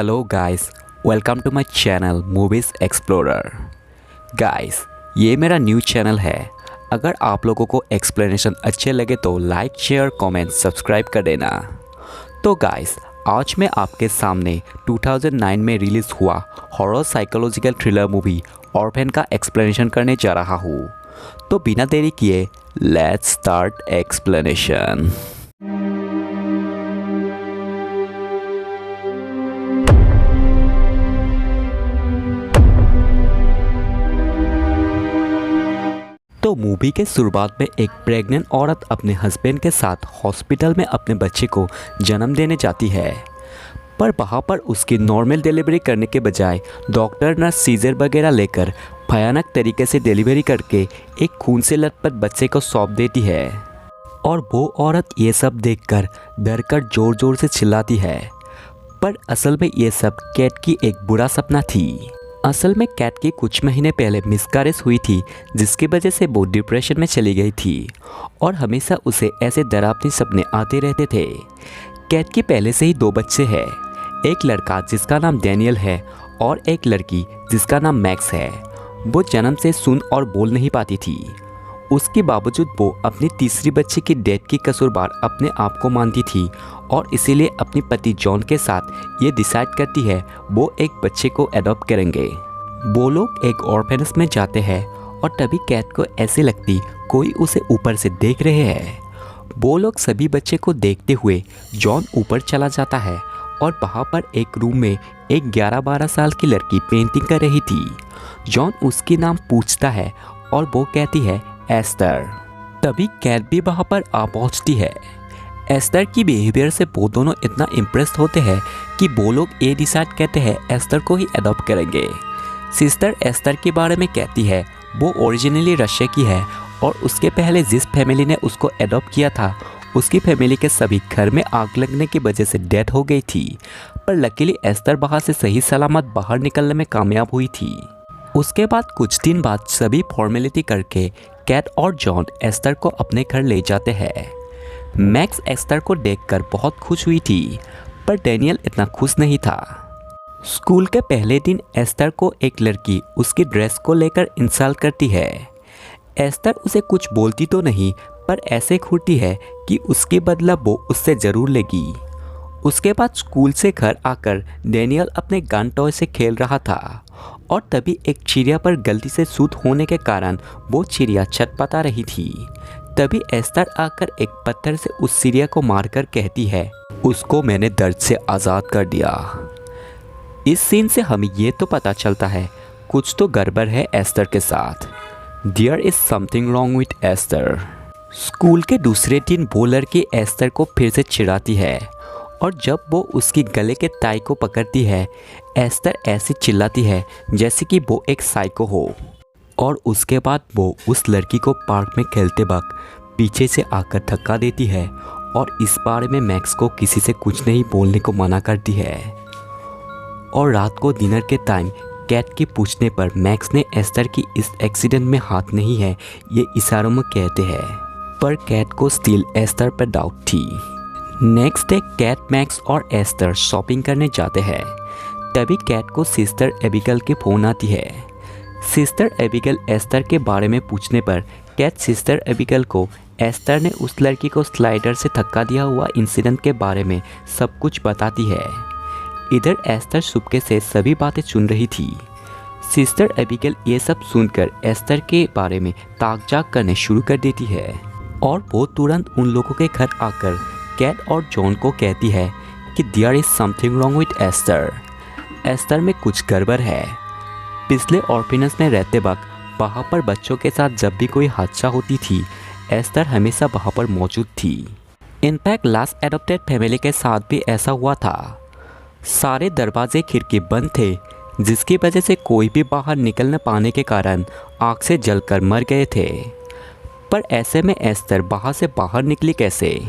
Hello guys, welcome to my channel movies explorer. Guys, ये मेरा new channel है। अगर आप लोगों को एक्सप्लेनेशन अच्छे लगे तो लाइक, शेयर, कमेंट, सब्सक्राइब कर देना। तो गाइस, आज मैं आपके सामने 2009 में रिलीज़ हुआ horror psychological thriller movie orphan का एक्सप्लेनेशन करने जा रहा हूँ। तो बिना देरी किए लेट्स स्टार्ट एक्सप्लेनेशन। तो मूवी के शुरुआत में एक प्रेग्नेंट औरत अपने हस्बैंड के साथ हॉस्पिटल में अपने बच्चे को जन्म देने जाती है, पर वहाँ पर उसकी नॉर्मल डिलीवरी करने के बजाय डॉक्टर नर्स सीजर वगैरह लेकर भयानक तरीके से डिलीवरी करके एक खून से लथपथ बच्चे को सौंप देती है। और वो औरत ये सब देखकर डर कर ज़ोर ज़ोर से चिल्लाती है, पर असल में ये सब कैट की एक बुरा सपना थी। असल में कैट की कुछ महीने पहले मिसकैरेज हुई थी, जिसकी वजह से वो डिप्रेशन में चली गई थी और हमेशा उसे ऐसे डरावने सपने आते रहते थे। कैट के पहले से ही 2 बच्चे हैं, एक लड़का जिसका नाम डैनियल है और एक लड़की जिसका नाम मैक्स है। वो जन्म से सुन और बोल नहीं पाती थी। उसके बावजूद वो अपनी तीसरी बच्ची की डेथ की कसूरवार अपने आप को मानती थी और इसीलिए अपने पति जॉन के साथ ये डिसाइड करती है वो एक बच्चे को अडॉप्ट करेंगे। वो लोग एक ऑर्फेनेज में जाते हैं और तभी कैट को ऐसे लगती कोई उसे ऊपर से देख रहे हैं। वो लोग सभी बच्चे को देखते हुए जॉन ऊपर चला जाता है और वहाँ पर एक रूम में एक 11-12 साल की लड़की पेंटिंग कर रही थी। जॉन उसकी नाम पूछता है और वो कहती है एस्टर। तभी कैट भी वहाँ पर आ पहुँचती है। एस्टर की बिहेवियर से वो दोनों इतना इम्प्रेस होते हैं कि वो लोग ये डिसाइड करते हैं एस्टर को ही अडॉप्ट करेंगे। सिस्टर एस्टर के बारे में कहती है वो ओरिजिनली रशिया की है और उसके पहले जिस फैमिली ने उसको अडॉप्ट किया था उसकी फैमिली के सभी घर में आग लगने की वजह से डेथ हो गई थी, पर लकीली एस्टर वहाँ से सही सलामत बाहर निकलने में कामयाब हुई थी। उसके बाद कुछ दिन बाद सभी फॉर्मेलिटी करके कैट और जॉन एस्टर को अपने घर ले जाते हैं। मैक्स एस्टर को देखकर बहुत खुश हुई थी, पर डैनियल इतना खुश नहीं था। स्कूल के पहले दिन एस्टर को एक लड़की उसकी ड्रेस को लेकर इंसल्ट करती है। एस्टर उसे कुछ बोलती तो नहीं, पर ऐसे घूरती है कि उसके बदला वो उससे ज़रूर लेगी। उसके बाद स्कूल से घर आकर डैनियल अपने गन टॉय से खेल रहा था और तभी एक चिड़िया पर गलती से शूट होने के कारण वो चिड़िया छटपटा रही थी। तभी एस्टर आकर एक पत्थर से उस चिड़िया को मारकर कहती है उसको मैंने दर्द से आज़ाद कर दिया। इस सीन से हमें ये तो पता चलता है कुछ तो गड़बड़ है एस्टर के साथ। There is something wrong with Esther. School के दूसरे दिन वो लड़की एस्टर को फिर से चिढ़ाती है और जब वो उसकी गले के टाई को पकड़ती है एस्टर ऐसी चिल्लाती है जैसे कि वो एक साइको हो। और उसके बाद वो उस लड़की को पार्क में खेलते वक्त पीछे से आकर धक्का देती है और इस बारे में मैक्स को किसी से कुछ नहीं बोलने को मना करती है। और रात को डिनर के टाइम कैट के पूछने पर मैक्स ने एस्टर की इस एक्सीडेंट में हाथ नहीं है ये इशारों में कहते हैं, पर कैट को स्टिल एस्टर पर डाउट थी। नेक्स्ट डे कैट, मैक्स और एस्टर शॉपिंग करने जाते हैं। तभी कैट को सिस्टर एबिगेल की फ़ोन आती है। सिस्टर एबिगेल एस्टर के बारे में पूछने पर कैट सिस्टर एबिगेल को एस्टर ने उस लड़की को स्लाइडर से धक्का दिया हुआ इंसिडेंट के बारे में सब कुछ बताती है। इधर एस्टर चुपके से सभी बातें सुन रही थी। सिस्टर एबिगेल ये सब सुनकर एस्टर के बारे में ताक-झाक करने शुरू कर देती है और वो तुरंत उन लोगों के घर आकर कैट और जॉन को कहती है कि there is something wrong with Esther. Esther में कुछ गड़बड़ है। पिछले ऑर्फेनेज में रहते वक्त वहाँ पर बच्चों के साथ जब भी कोई हादसा होती थी एस्टर हमेशा वहाँ पर मौजूद थी। इनफैक्ट लास्ट एडॉप्टेड फैमिली के साथ भी ऐसा हुआ था। सारे दरवाजे खिड़की बंद थे, जिसकी वजह से कोई भी बाहर निकल न पाने के कारण आग से जलकर मर गए थे। पर ऐसे में एस्टर वहाँ से बाहर निकली कैसे?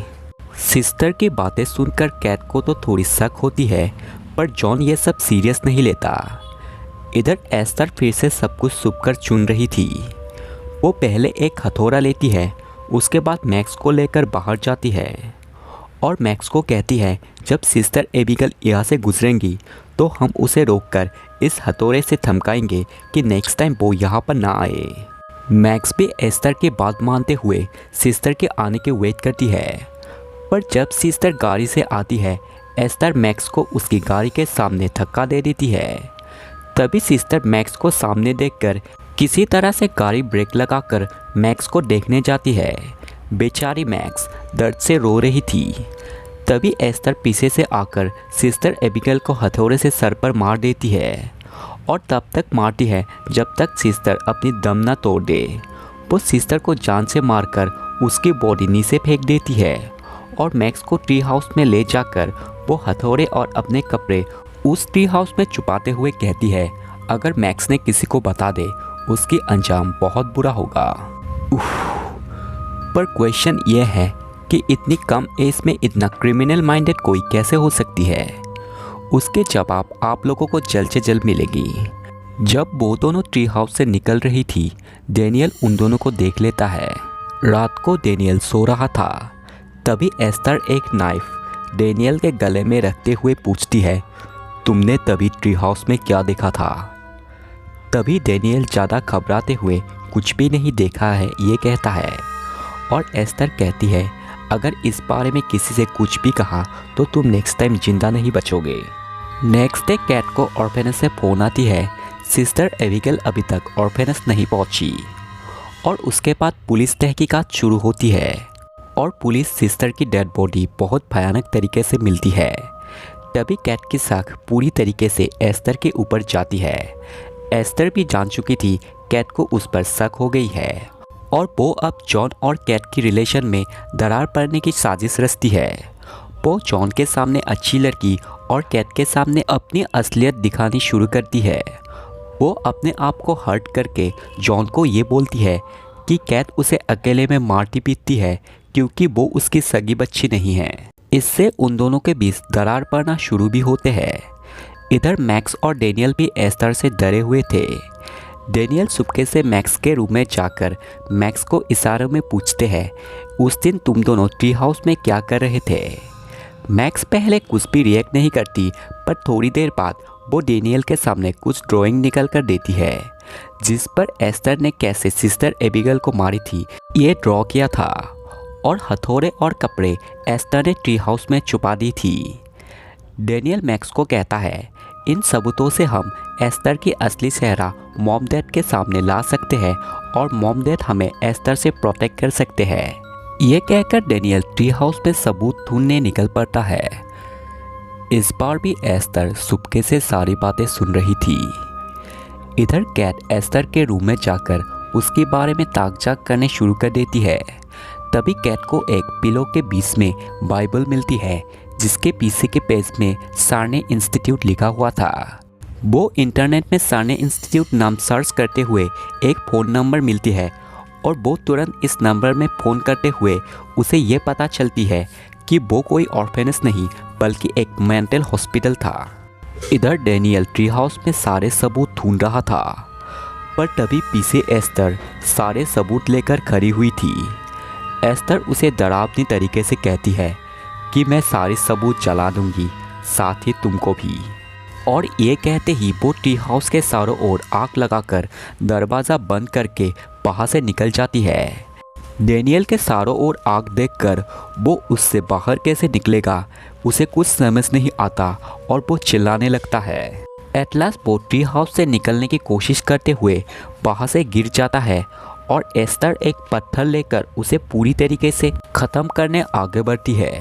सिस्टर की बातें सुनकर कैट को तो थोड़ी शक होती है, पर जॉन ये सब सीरियस नहीं लेता। इधर एस्टर फिर से सब कुछ छुपकर चुन रही थी। वो पहले एक हथौड़ा लेती है, उसके बाद मैक्स को लेकर बाहर जाती है और मैक्स को कहती है जब सिस्टर एबिगेल यहाँ से गुजरेंगी तो हम उसे रोककर इस हथौड़े से धमकाएंगे कि नेक्स्ट टाइम वो यहाँ पर ना आए। मैक्स भी एस्टर की बात मानते हुए सिस्टर के आने के वेट करती है, पर जब सिस्टर गाड़ी से आती है एस्टर मैक्स को उसकी गाड़ी के सामने धक्का दे देती है। तभी सिस्टर मैक्स को सामने देखकर किसी तरह से गाड़ी ब्रेक लगाकर मैक्स को देखने जाती है। बेचारी मैक्स दर्द से रो रही थी। तभी एस्टर पीछे से आकर सिस्टर एबिगेल को हथौड़े से सर पर मार देती है और तब तक मारती है जब तक सिस्टर अपनी दम न तोड़ दे। वो सिस्टर को जान से मारकर उसकी बॉडी नीचे फेंक देती है और मैक्स को ट्री हाउस में ले जाकर वो हथौड़े और अपने कपड़े उस ट्री हाउस में छुपाते हुए कहती है अगर मैक्स ने किसी को बता दे उसकी अंजाम बहुत बुरा होगा। पर क्वेश्चन ये है कि इतनी कम एज में इतना क्रिमिनल माइंडेड कोई कैसे हो सकती है। उसके जवाब आप लोगों को जल्द से जल्द मिलेगी। जब वो दोनों ट्री हाउस से निकल रही थी डेनियल उन दोनों को देख लेता है। रात को डेनियल सो रहा था। तभी एस्टर एक नाइफ डेनियल के गले में रखते हुए पूछती है तुमने तभी ट्री हाउस में क्या देखा था। तभी डेनियल ज़्यादा घबराते हुए कुछ भी नहीं देखा है ये कहता है और एस्टर कहती है अगर इस बारे में किसी से कुछ भी कहा तो तुम नेक्स्ट टाइम जिंदा नहीं बचोगे। नेक्स्ट डे कैट को ऑर्फेनेज से फ़ोन आती है सिस्टर एबिगेल अभी तक ऑर्फेनेज नहीं पहुंची और उसके बाद पुलिस तहकीकात शुरू होती है और पुलिस सिस्टर की डेड बॉडी बहुत भयानक तरीके से मिलती है। तभी कैट की शक पूरी तरीके से एस्टर के ऊपर जाती है। एस्टर भी जान चुकी थी कैट को उस पर शक हो गई है और वो अब जॉन और कैट की रिलेशन में दरार पड़ने की साजिश रचती है। वो जॉन के सामने अच्छी लड़की और कैट के सामने अपनी असलियत दिखानी शुरू करती है। वो अपने आप को हर्ट करके जॉन को ये बोलती है कि कैट उसे अकेले में मारती पीटती है क्योंकि वो उसकी सगी बच्ची नहीं है। इससे उन दोनों के बीच दरार पड़ना शुरू भी होते हैं। इधर मैक्स और डेनियल भी एस्टर से डरे हुए थे। डेनियल चुपके से मैक्स के रूम में जाकर मैक्स को इशारों में पूछते हैं उस दिन तुम दोनों ट्री हाउस में क्या कर रहे थे। मैक्स पहले कुछ भी रिएक्ट नहीं करती पर थोड़ी देर बाद वो डेनियल के सामने कुछ ड्राइंग निकल कर देती है जिस पर एस्टर ने कैसे सिस्टर एबिगेल को मारी थी ये ड्रॉ किया था और हथौड़े और कपड़े एस्टर ने ट्री हाउस में छुपा दी थी। डेनियल मैक्स को कहता है इन सबूतों से हम एस्टर की असली चेहरा मॉम डैड के सामने ला सकते हैं और मॉम डैड हमें एस्टर से प्रोटेक्ट कर सकते हैं। ये कहकर डेनियल ट्री हाउस में सबूत ढूंढने निकल पड़ता है। इस बार भी एस्टर चुपके से सारी बातें सुन रही थी। इधर कैट एस्टर के रूम में जाकर उसके बारे में ताक-झाक करने शुरू कर देती है। तभी कैट को एक पिलो के बीच में बाइबल मिलती है जिसके पीछे के पेज में सारने इंस्टीट्यूट लिखा हुआ था। वो इंटरनेट में सारने इंस्टीट्यूट नाम सर्च करते हुए एक फ़ोन नंबर मिलती है और वो तुरंत इस नंबर में फ़ोन करते हुए उसे ये पता चलती है कि वो कोई ऑर्फेनेज नहीं बल्कि एक मेंटल हॉस्पिटल था। इधर डेनियल ट्री हाउस में सारे सबूत ढूंढ रहा था पर तभी पीछे एस्टर सारे सबूत लेकर खड़ी हुई थी। एस्टर उसे डरावनी तरीके से कहती है कि मैं सारे सबूत जला दूंगी साथ ही तुमको भी। और ये कहते ही वो ट्री हाउस के चारों ओर आग लगाकर दरवाज़ा बंद करके बाहर से निकल जाती है। डेनियल के चारों ओर आग देखकर वो उससे बाहर कैसे निकलेगा उसे कुछ समझ नहीं आता और वो चिल्लाने लगता है। एट लास्ट वो ट्री हाउस से निकलने की कोशिश करते हुए बाहर से गिर जाता है और एस्टर एक पत्थर लेकर उसे पूरी तरीके से ख़त्म करने आगे बढ़ती है।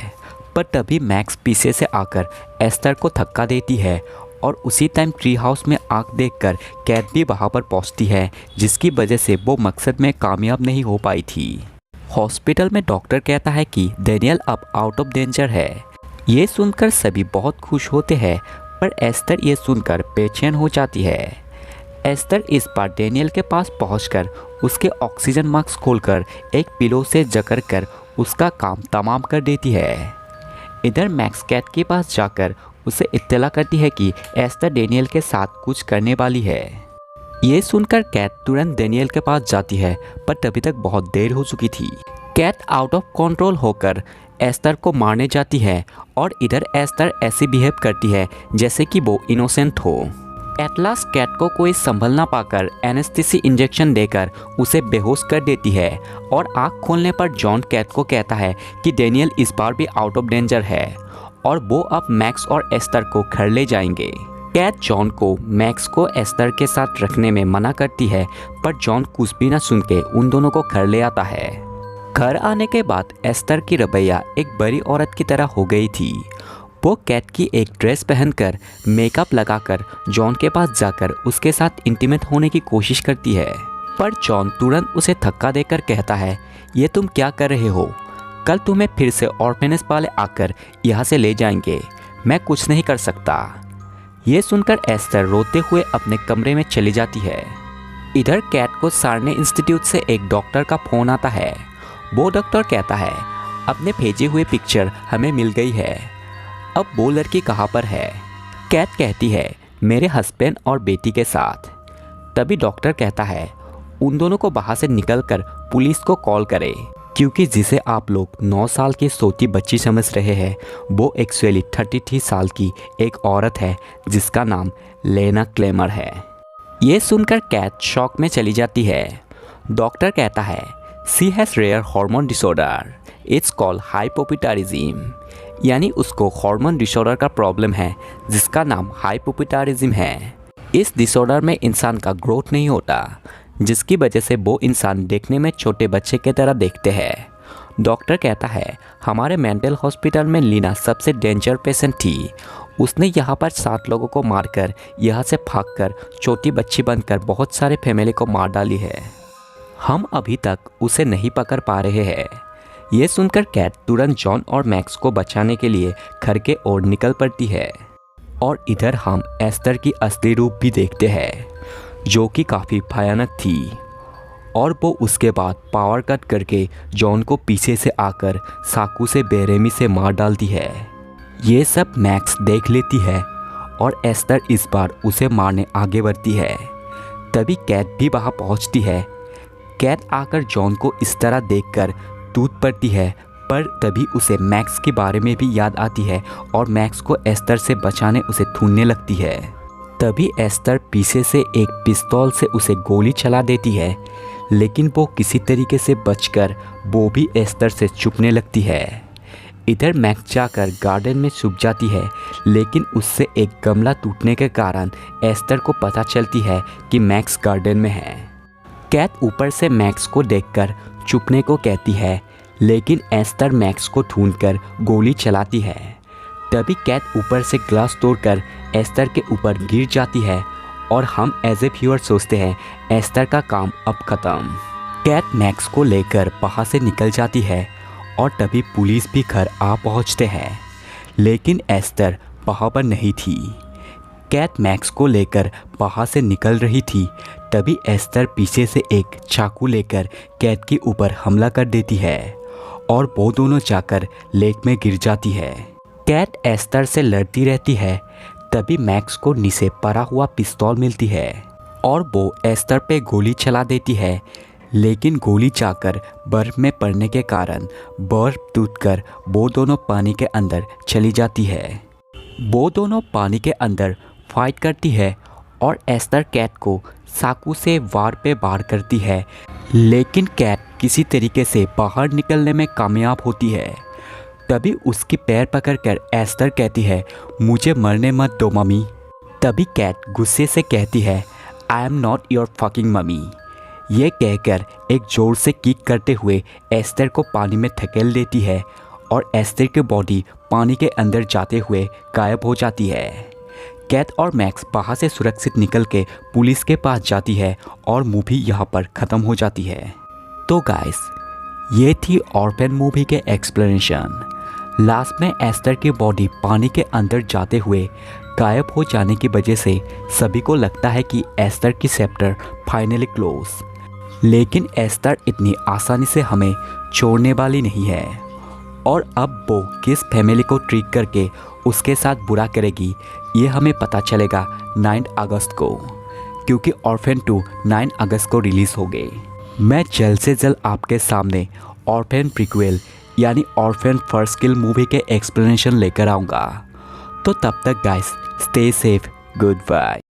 पर तभी मैक्स पीछे से आकर एस्टर को धक्का देती है और उसी टाइम ट्री हाउस में आग देखकर कैट भी वहाँ पर पहुँचती है जिसकी वजह से वो मकसद में कामयाब नहीं हो पाई थी। हॉस्पिटल में डॉक्टर कहता है कि डेनियल अब आउट ऑफ डेंजर है। ये सुनकर सभी बहुत खुश होते हैं पर एस्टर ये सुनकर बेचैन हो जाती है। एस्टर इस बार डेनियल के पास पहुंचकर उसके ऑक्सीजन मास्क खोलकर एक पिलो से जकड़कर उसका काम तमाम कर देती है। इधर मैक्स कैट के पास जाकर उसे इत्तला करती है कि एस्टर डेनियल के साथ कुछ करने वाली है। ये सुनकर कैट तुरंत डेनियल के पास जाती है पर तभी तक बहुत देर हो चुकी थी। कैट आउट ऑफ कंट्रोल होकर एस्तर को मारने जाती है और इधर एस्तर ऐसे बिहेव करती है जैसे कि वो इनोसेंट हो। एटलास कैट को कोई संभल ना पाकर एनेस्थीसी इंजेक्शन देकर उसे बेहोश कर देती है और आँख खोलने पर जॉन कैट को कहता है कि डेनियल इस बार भी आउट ऑफ डेंजर है और वो अब मैक्स और एस्तर को घर ले जाएंगे। कैट जॉन को मैक्स को एस्तर के साथ रखने में मना करती है, पर जॉन कुछ भी ना सुन के उन दोनों को घर ले आता है। घर आने के बाद एस्तर की रवैया एक बड़ी औरत की तरह हो गई थी। वो कैट की एक ड्रेस पहनकर मेकअप लगाकर जॉन के पास जाकर उसके साथ इंटीमेट होने की कोशिश करती है, पर जॉन तुरंत उसे धक्का देकर कहता है, ये तुम क्या कर रहे हो? कल तुम्हें फिर से ऑर्फेनेज वाले आकर यहाँ से ले जाएंगे, मैं कुछ नहीं कर सकता। ये सुनकर एस्तर रोते हुए अपने कमरे में चली जाती है। इधर कैट को सार्ने इंस्टीट्यूट से एक डॉक्टर का फ़ोन आता है। वो डॉक्टर कहता है, अपने भेजे हुए पिक्चर हमें मिल गई है, अब वो लड़की कहाँ पर है? कैट कहती है, मेरे हस्बैंड और बेटी के साथ। तभी डॉक्टर कहता है, उन दोनों को बाहर से निकलकर पुलिस को कॉल करें, क्योंकि जिसे आप लोग 9 साल की सोती बच्ची समझ रहे हैं वो एक्चुअली 33 साल की एक औरत है जिसका नाम लेना क्लेमर है। ये सुनकर कैट शॉक में चली जाती है। डॉक्टर कहता है, she has rare hormone disorder, it's called hypopituitarism, यानी उसको हार्मोन डिसऑर्डर का प्रॉब्लम है जिसका नाम हाइपोपिटायरिज्म है। इस डिसऑर्डर में इंसान का ग्रोथ नहीं होता, जिसकी वजह से वो इंसान देखने में छोटे बच्चे की तरह देखते हैं। डॉक्टर कहता है, हमारे मेंटल हॉस्पिटल में लीना सबसे डेंजर पेशेंट थी। उसने यहाँ पर 7 लोगों को मारकर यहाँ से भागकर छोटी बच्ची बनकर बहुत सारे फैमिली को मार डाली है। हम अभी तक उसे नहीं पकड़ पा रहे हैं। ये सुनकर कैट तुरंत जॉन और मैक्स को बचाने के लिए घर के ओर निकल पड़ती है और इधर हम एस्तर की असली रूप भी देखते हैं, जो कि काफ़ी भयानक थी और वो उसके बाद पावर कट करके जॉन को पीछे से आकर चाकू से बेरहमी से मार डालती है। ये सब मैक्स देख लेती है और एस्तर इस बार उसे मारने आगे बढ़ती है। तभी कैट भी वहाँ पहुँचती है। कैट आकर जॉन को इस तरह देखकर टूट पड़ती है, पर तभी उसे मैक्स के बारे में भी याद आती है और मैक्स को एस्तर से बचाने उसे ढूंढने लगती है। तभी एस्तर पीछे से एक पिस्तौल से उसे गोली चला देती है, लेकिन वो किसी तरीके से बचकर वो भी एस्तर से छुपने लगती है। इधर मैक्स जाकर गार्डन में छुप जाती है, लेकिन उससे एक गमला टूटने के कारण एस्तर को पता चलती है कि मैक्स गार्डन में है। कैट ऊपर से मैक्स को देखकर छुपने को कहती है, लेकिन एस्तर मैक्स को ढूंढकर गोली चलाती है। तभी कैट ऊपर से ग्लास तोड़कर एस्तर के ऊपर गिर जाती है और हम एज ए व्यूअर सोचते हैं एस्तर का काम अब ख़त्म। कैट मैक्स को लेकर वहाँ से निकल जाती है और तभी पुलिस भी घर आ पहुँचते हैं, लेकिन एस्तर वहाँ पर नहीं थी। कैट मैक्स को लेकर वहाँ से निकल रही थी, तभी एस्तर पीछे से एक चाकू लेकर कैट के ऊपर हमला कर देती है और वो दोनों जाकर लेक में गिर जाती है। कैट एस्तर से लड़ती रहती है। तभी मैक्स को नीचे पड़ा हुआ पिस्तौल मिलती है और वो एस्तर पे गोली चला देती है, लेकिन गोली जाकर बर्फ में पड़ने के कारण बर्फ टूटकर वो दोनों पानी के अंदर चली जाती है। वो दोनों पानी के अंदर फाइट करती है और एस्तर कैट को चाकू से वार पे वार करती है, लेकिन कैट किसी तरीके से बाहर निकलने में कामयाब होती है। तभी उसकी पैर पकड़कर एस्तर कहती है, मुझे मरने मत दो मम्मी। तभी कैट गुस्से से कहती है, I am not your fucking mummy. ये कहकर एक जोर से किक करते हुए एस्तर को पानी में धकेल देती है और एस्तर की बॉडी पानी के अंदर जाते हुए गायब हो जाती है। कैट और मैक्स बाहर से सुरक्षित निकल के पुलिस के पास जाती है और मूवी यहाँ पर ख़त्म हो जाती है। तो गाइस, ये थी ऑर्फन मूवी के एक्सप्लेनेशन। लास्ट में एस्तर की बॉडी पानी के अंदर जाते हुए गायब हो जाने की वजह से सभी को लगता है कि एस्तर की चैप्टर फाइनली क्लोज, लेकिन एस्तर इतनी आसानी से हमें छोड़ने वाली नहीं है और अब वो किस फैमिली को ट्रीट करके उसके साथ बुरा करेगी ये हमें पता चलेगा 9 अगस्त को, क्योंकि ऑर्फन 2 9 अगस्त को रिलीज़ हो गई। मैं जल्द से जल्द आपके सामने ऑर्फन प्रीक्वेल यानी ऑर्फन फर्स्ट किल मूवी के एक्सप्लेनेशन लेकर आऊँगा। तो तब तक guys stay safe, good bye.